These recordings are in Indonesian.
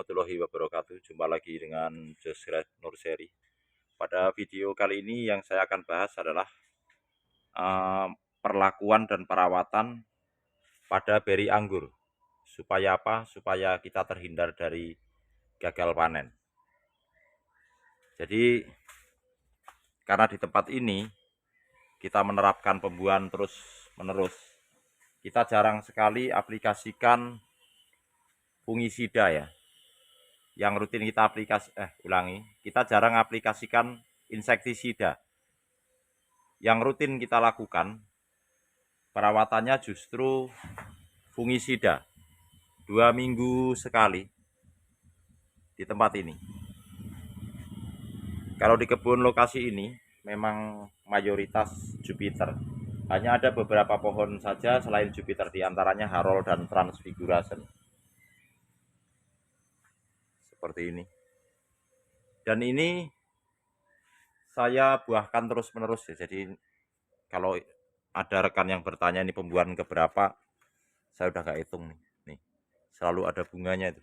warahmatullahi wabarakatuh. Jumpa lagi dengan Josret Nurseri. Pada video kali ini yang saya akan bahas adalah eh, perlakuan dan perawatan pada beri anggur. Supaya apa? Supaya kita terhindar dari gagal panen. Jadi karena di tempat ini kita menerapkan pembuahan terus menerus, kita jarang sekali aplikasikan fungisida ya. Yang rutin kita kita jarang aplikasikan insektisida. Yang rutin kita lakukan perawatannya justru fungisida 2 minggu sekali di tempat ini. Kalau di kebun lokasi ini memang mayoritas Jupiter. Hanya ada beberapa pohon saja selain Jupiter, diantaranya Harold dan Transfiguration. Seperti ini. Dan ini saya buahkan terus menerus ya. Jadi kalau ada rekan yang bertanya ini pembuahan keberapa, saya udah gak hitung nih. Selalu ada bunganya itu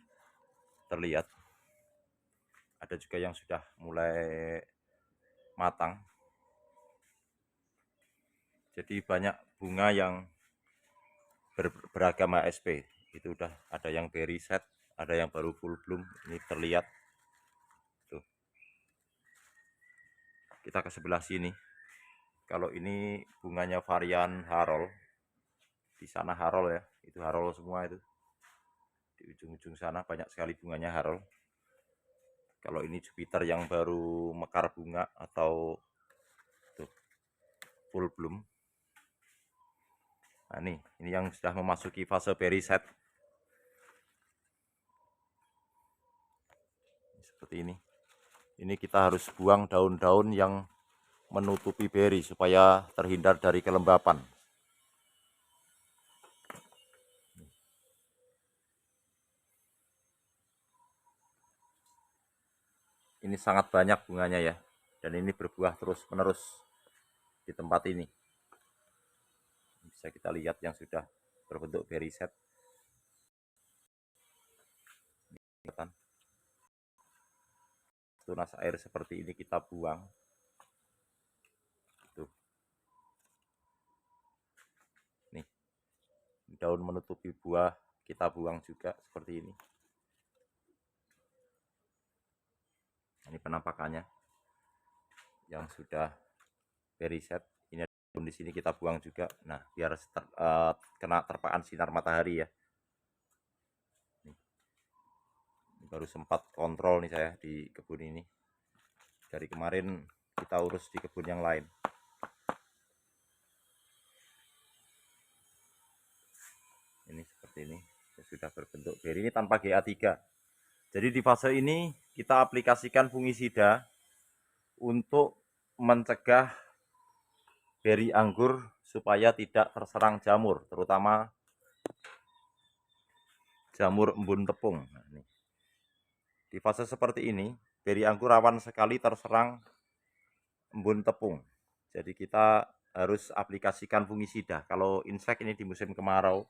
terlihat. Ada juga yang sudah mulai matang. Jadi banyak bunga yang beragam ASP. Itu udah ada yang berry set, ada yang baru full bloom. Ini terlihat. Tuh. Kita ke sebelah sini. Kalau ini bunganya varian Harold. Di sana Harold ya. Itu Harold semua itu. Di ujung-ujung sana banyak sekali bunganya Harold. Kalau ini Jupiter yang baru mekar bunga atau tuh, full bloom. Nah ini yang sudah memasuki fase berry set. Seperti ini. Ini kita harus buang daun-daun yang menutupi beri supaya terhindar dari kelembapan. Ini sangat banyak bunganya ya, dan ini berbuah terus-menerus di tempat ini. Bisa kita lihat yang sudah berbentuk berry set. Tunas air seperti ini kita buang. Tuh. Nih, daun menutupi buah kita buang juga seperti ini. Ini penampakannya yang sudah berry set. Ini di sini kita buang juga. Nah, biar kena terpaan sinar matahari ya. Ini baru sempat kontrol nih saya di kebun ini. Dari kemarin kita urus di kebun yang lain. Ini seperti ini. Sudah berbentuk beri ini tanpa GA3. Jadi di fase ini kita aplikasikan fungisida untuk mencegah beri anggur supaya tidak terserang jamur, terutama jamur embun tepung. Nah, ini. Di fase seperti ini, beri anggur rawan sekali terserang embun tepung. Jadi kita harus aplikasikan fungisida. Kalau insek ini di musim kemarau,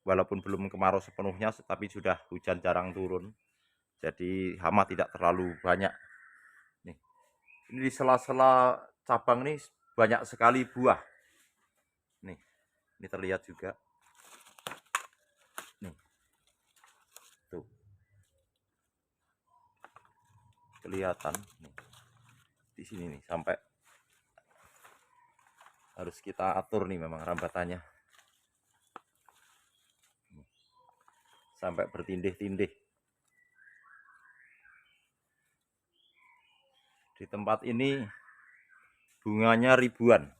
walaupun belum kemarau sepenuhnya, tapi sudah hujan jarang turun. Jadi hama tidak terlalu banyak. Nih, ini di sela-sela cabang nih banyak sekali buah. Nih, ini terlihat juga. Nih, tuh, kelihatan. Nih. Di sini nih sampai harus kita atur nih memang rambatannya. Sampai bertindih-tindih. Di tempat ini bunganya ribuan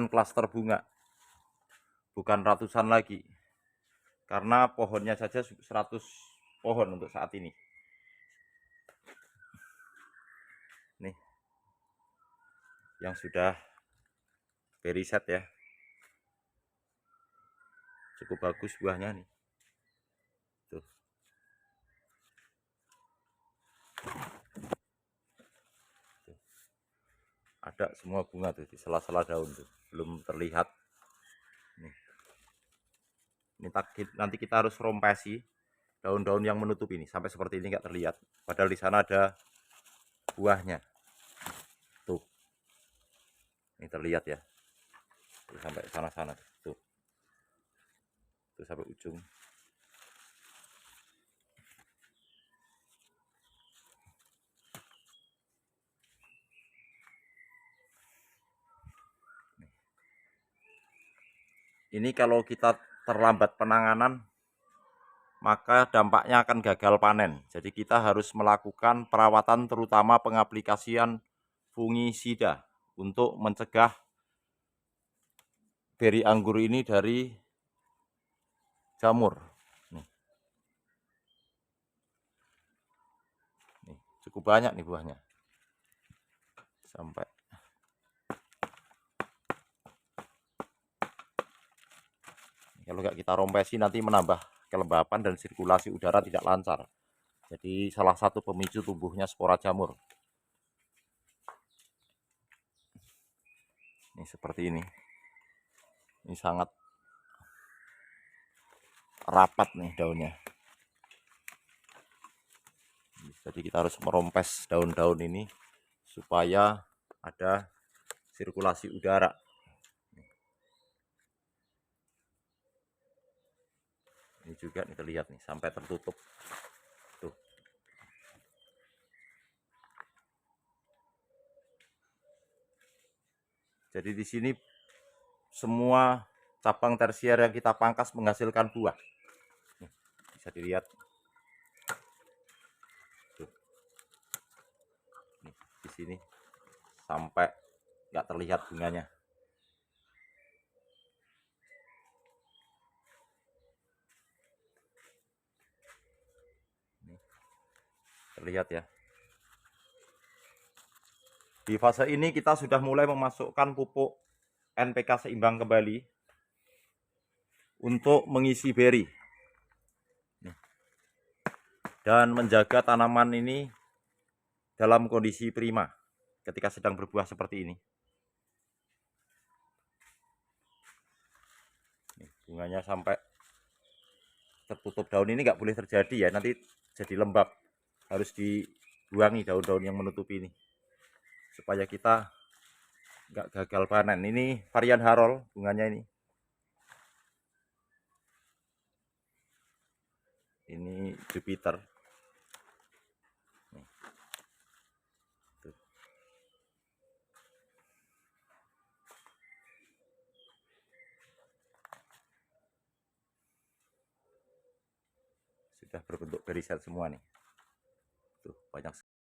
klaster bunga, bukan ratusan lagi, karena pohonnya saja 100 pohon untuk saat ini. Nih, yang sudah berry set ya, cukup bagus buahnya nih. Tuh. Ada semua bunga tuh di sela-sela daun tuh, belum terlihat. Nih. Ini nanti kita harus rompesi daun-daun yang menutup ini sampai seperti ini nggak terlihat, padahal di sana ada buahnya. Tuh, ini terlihat ya, tuh, sampai sana-sana tuh, tuh sampai ujung. Ini kalau kita terlambat penanganan, maka dampaknya akan gagal panen. Jadi kita harus melakukan perawatan, terutama pengaplikasian fungisida untuk mencegah beri anggur ini dari jamur. Nih, cukup banyak nih buahnya. Sampai kalau nggak kita rompesi nanti menambah kelembapan dan sirkulasi udara tidak lancar. Jadi salah satu pemicu tumbuhnya spora jamur. Ini seperti ini. Ini sangat rapat nih daunnya. Jadi kita harus merompes daun-daun ini supaya ada sirkulasi udara. Ini juga nih terlihat nih sampai tertutup. Tuh. Jadi di sini semua cabang tersier yang kita pangkas menghasilkan buah. Nih, bisa dilihat. Tuh. Nih, di sini sampai nggak terlihat bunganya. Nih, terlihat ya. Di fase ini kita sudah mulai memasukkan pupuk NPK seimbang kembali untuk mengisi beri dan menjaga tanaman ini dalam kondisi prima ketika sedang berbuah seperti ini. Bunganya sampai tertutup daun ini nggak boleh terjadi ya, nanti jadi lembab, harus dibuangi daun-daun yang menutupi ini supaya kita nggak gagal panen. Ini varian Harold bunganya ini Jupiter. Sudah berbentuk beriset semua nih. Tuh, banyak sekali.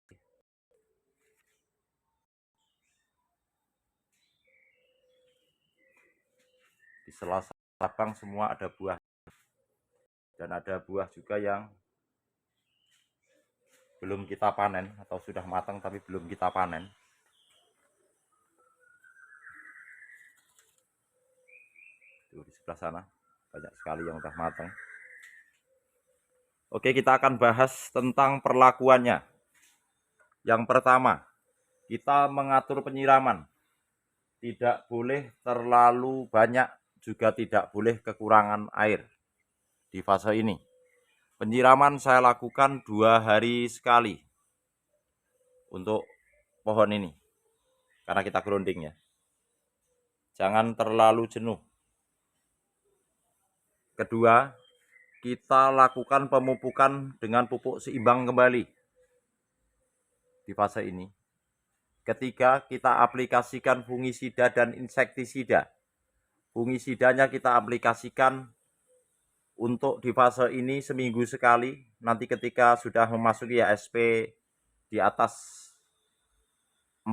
Di sela-sela cabang semua ada buah. Dan ada buah juga yang belum kita panen atau sudah matang tapi belum kita panen. Tuh, di sebelah sana banyak sekali yang udah matang. Oke, kita akan bahas tentang perlakuannya. Yang pertama, kita mengatur penyiraman. Tidak boleh terlalu banyak, juga tidak boleh kekurangan air di fase ini. Penyiraman saya lakukan 2 hari sekali untuk pohon ini, karena kita grounding ya. Jangan terlalu jenuh. Kedua, kita lakukan pemupukan dengan pupuk seimbang kembali di fase ini. Ketiga, kita aplikasikan fungisida dan insektisida. Fungisidanya kita aplikasikan untuk di fase ini seminggu sekali. Nanti ketika sudah memasuki ASP di atas 40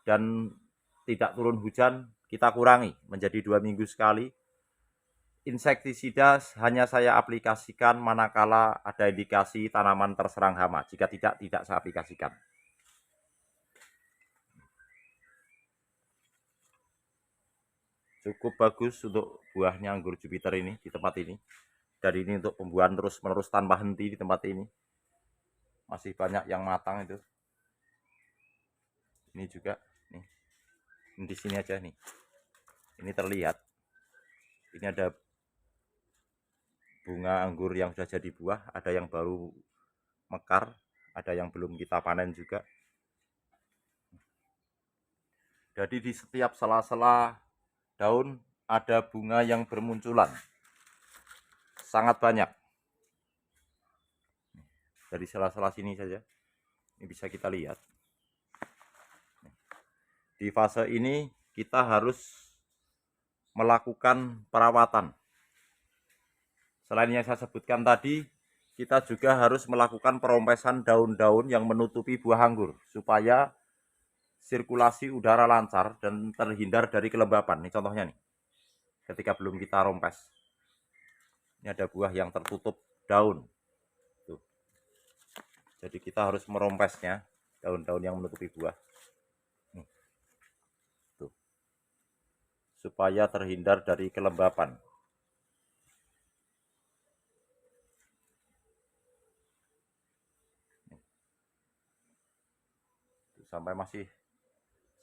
dan tidak turun hujan, kita kurangi menjadi 2 minggu sekali. Insektisida hanya saya aplikasikan manakala ada indikasi tanaman terserang hama. Jika tidak saya aplikasikan. Cukup bagus untuk buahnya anggur Jupiter ini di tempat ini. Dan ini untuk pembuahan terus-menerus tanpa henti di tempat ini. Masih banyak yang matang itu. Ini juga nih. Ini di sini aja nih. Ini terlihat. Ini ada bunga anggur yang sudah jadi buah, ada yang baru mekar, ada yang belum kita panen juga. Jadi di setiap sela-sela daun ada bunga yang bermunculan, sangat banyak. Dari sela-sela sini saja, ini bisa kita lihat. Di fase ini kita harus melakukan perawatan. Selain yang saya sebutkan tadi, kita juga harus melakukan perompesan daun-daun yang menutupi buah anggur supaya sirkulasi udara lancar dan terhindar dari kelembapan. Ini contohnya nih, ketika belum kita rompes. Ini ada buah yang tertutup daun. Tuh. Jadi kita harus merompesnya, daun-daun yang menutupi buah. Tuh. Supaya terhindar dari kelembapan. Sampai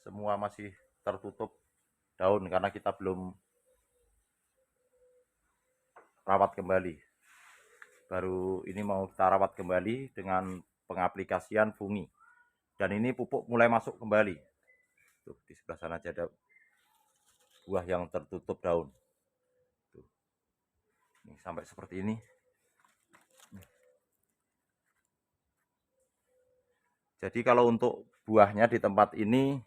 semua masih tertutup daun karena kita belum rawat kembali. Baru ini mau kita rawat kembali dengan pengaplikasian fungi. Dan ini pupuk mulai masuk kembali. Tuh, di sebelah sana aja ada buah yang tertutup daun. Tuh. Ini sampai seperti ini. Jadi kalau untuk buahnya di tempat ini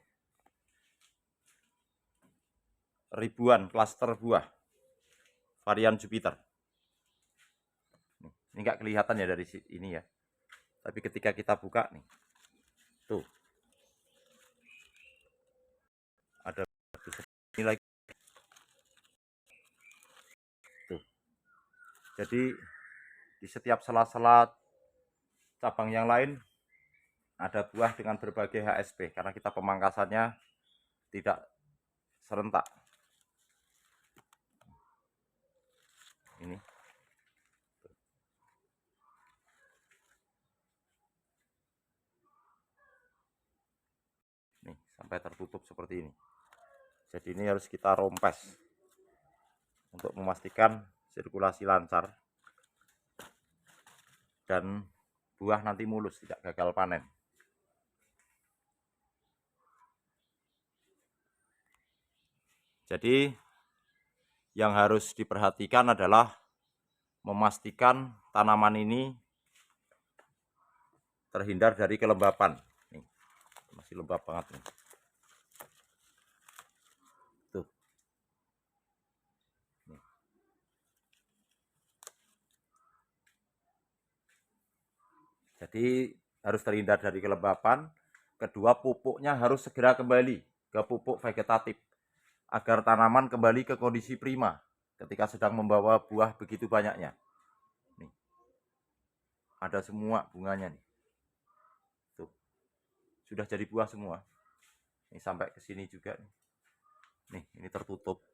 ribuan klaster buah varian Jupiter. Ini nggak kelihatan ya dari ini ya. Tapi ketika kita buka nih, tuh ada ini lagi. Tuh. Jadi di setiap sela-sela cabang yang lain ada buah dengan berbagai HSP karena kita pemangkasannya tidak serentak. Ini. Nih, sampai tertutup seperti ini. Jadi ini harus kita rompes untuk memastikan sirkulasi lancar dan buah nanti mulus, tidak gagal panen. Jadi yang harus diperhatikan adalah memastikan tanaman ini terhindar dari kelembapan. Nih, masih lembab banget nih. Tuh. Nih. Jadi harus terhindar dari kelembapan. Kedua, pupuknya harus segera kembali ke pupuk vegetatif agar tanaman kembali ke kondisi prima ketika sedang membawa buah begitu banyaknya. Nih. Ada semua bunganya nih. Tuh. Sudah jadi buah semua. Ini sampai ke sini juga nih. Nih, ini tertutup.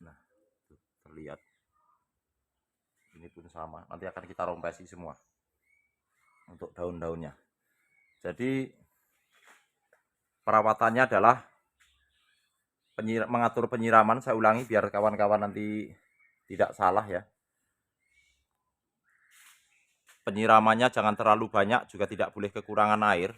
Nah, tuh, terlihat. Ini pun sama. Nanti akan kita rompesi semua untuk daun-daunnya. Jadi perawatannya adalah mengatur penyiraman. Saya ulangi biar kawan-kawan nanti tidak salah ya. Penyiramannya jangan terlalu banyak, juga tidak boleh kekurangan air.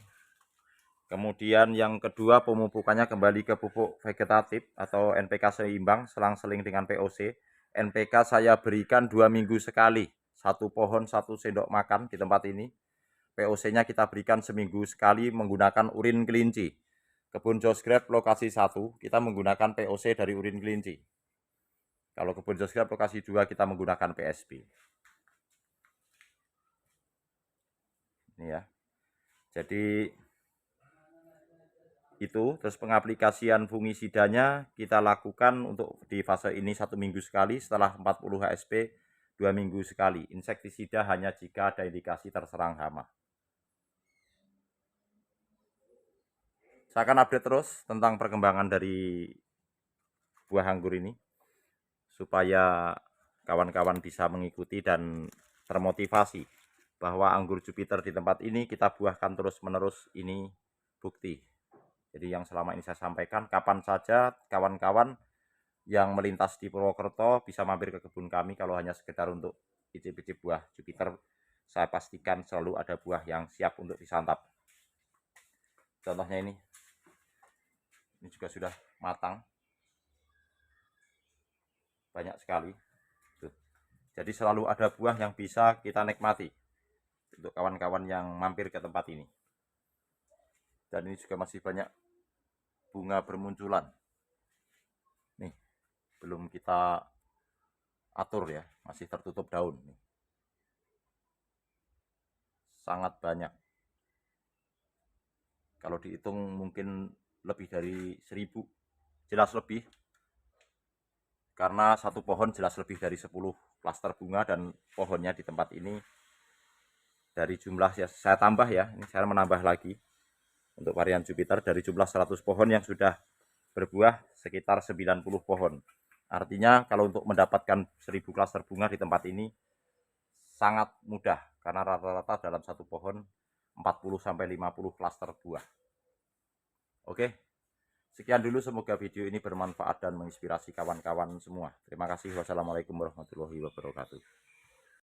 Kemudian yang kedua, pemupukannya kembali ke pupuk vegetatif atau NPK seimbang, selang-seling dengan POC. NPK saya berikan 2 minggu sekali, 1 pohon 1 sendok makan di tempat ini. POC-nya kita berikan seminggu sekali menggunakan urin kelinci. Kebun Josgraf lokasi 1 kita menggunakan POC dari urin kelinci. Kalau kebun Josgraf lokasi 2 kita menggunakan PSB. Ini ya. Jadi itu, terus pengaplikasian fungisidanya kita lakukan untuk di fase ini 1 minggu sekali, setelah 40 HSP 2 minggu sekali. Insektisida hanya jika ada indikasi terserang hama. Saya akan update terus tentang perkembangan dari buah anggur ini supaya kawan-kawan bisa mengikuti dan termotivasi bahwa anggur Jupiter di tempat ini kita buahkan terus-menerus. Ini bukti. Jadi yang selama ini saya sampaikan, kapan saja kawan-kawan yang melintas di Purwokerto bisa mampir ke kebun kami. Kalau hanya sekedar untuk icip-icip buah Jupiter, saya pastikan selalu ada buah yang siap untuk disantap. Contohnya ini juga sudah matang, banyak sekali. Tuh. Jadi selalu ada buah yang bisa kita nikmati untuk kawan-kawan yang mampir ke tempat ini. Dan ini juga masih banyak bunga bermunculan. Nih, belum kita atur ya, masih tertutup daun. Sangat banyak. Kalau dihitung mungkin lebih dari 1000, jelas lebih. Karena satu pohon jelas lebih dari 10 klaster bunga, dan pohonnya di tempat ini dari jumlah ya, saya tambah ya, ini saya menambah lagi untuk varian Jupiter dari jumlah 100 pohon yang sudah berbuah sekitar 90 pohon. Artinya kalau untuk mendapatkan 1000 klaster bunga di tempat ini sangat mudah karena rata-rata dalam satu pohon 40 sampai 50 klaster buah. Oke. Sekian dulu, semoga video ini bermanfaat dan menginspirasi kawan-kawan semua. Terima kasih. Wassalamualaikum warahmatullahi wabarakatuh.